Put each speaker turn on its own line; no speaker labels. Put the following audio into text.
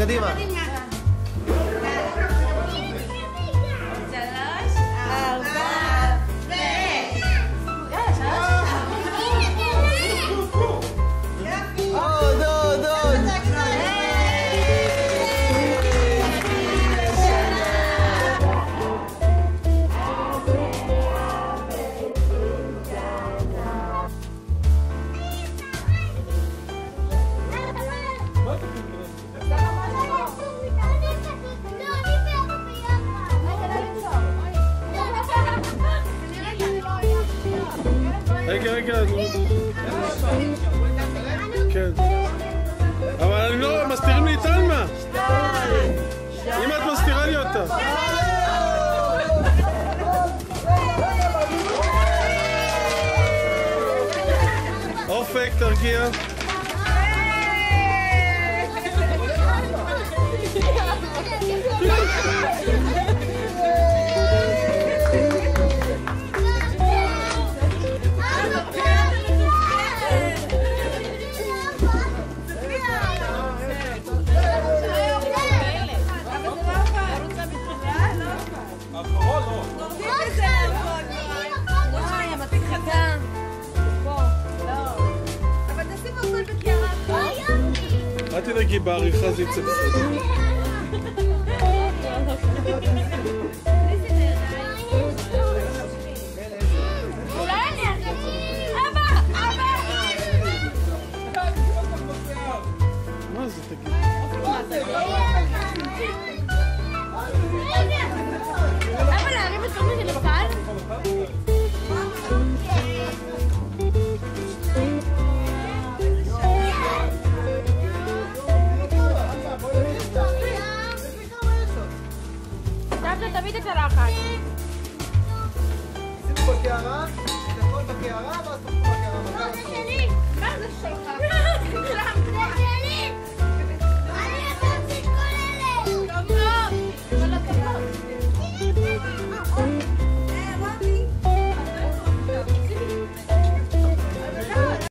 קדימה.
רגע, כן. אבל אני לא, מסתירים לי את אלמה. אם את מסתירה לי אותה. אופק, תרגיע. אל תדאגי, בעריכה זה יצא בסדר. מה זה תגיד?
אבא, להרים את תומי של לבחן? תמיד את הלחץ.
שימו בקערה, את הכל בקערה, ואז